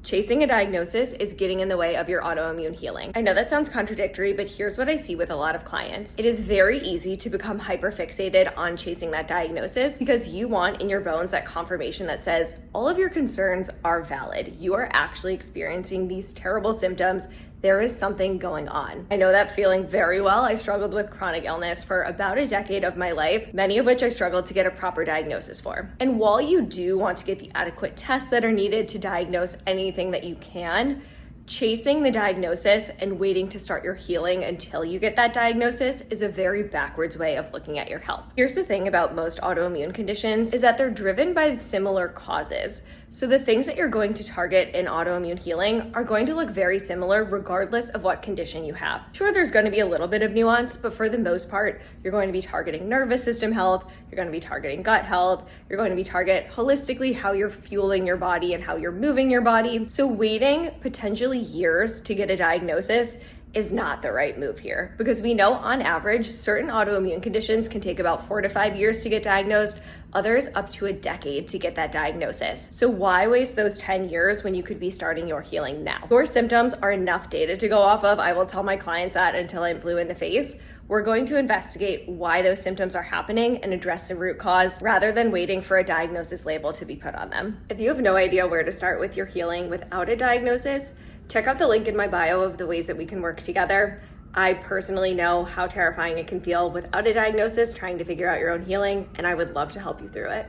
Chasing a diagnosis is getting in the way of your autoimmune healing. I know that sounds contradictory, but here's what I see with a lot of clients. It is very easy to become hyperfixated on chasing that diagnosis because you want in your bones that confirmation that says all of your concerns are valid. You are actually experiencing these terrible symptoms. There is something going on. I know that feeling very well. I struggled with chronic illness for about a decade of my life, many of which I struggled to get a proper diagnosis for. And while you do want to get the adequate tests that are needed to diagnose anything that you can, chasing the diagnosis and waiting to start your healing until you get that diagnosis is a very backwards way of looking at your health. Here's the thing about most autoimmune conditions is that they're driven by similar causes. So the things that you're going to target in autoimmune healing are going to look very similar regardless of what condition you have. Sure, there's going to be a little bit of nuance, but for the most part, you're going to be targeting nervous system health, you're going to be targeting gut health, you're going to be targeting holistically how you're fueling your body and how you're moving your body. So waiting potentially years to get a diagnosis is not the right move here, because we know on average certain autoimmune conditions can take about 4 to 5 years to get diagnosed, others up to a decade to get that diagnosis. So why waste those 10 years when you could be starting your healing now? Your symptoms are enough data to go off of. I will tell my clients that until I'm blue in the face. We're going to investigate why those symptoms are happening and address the root cause rather than waiting for a diagnosis label to be put on them. If you have no idea where to start with your healing without a diagnosis, check out the link in my bio of the ways that we can work together. I personally know how terrifying it can feel without a diagnosis trying to figure out your own healing, and I would love to help you through it.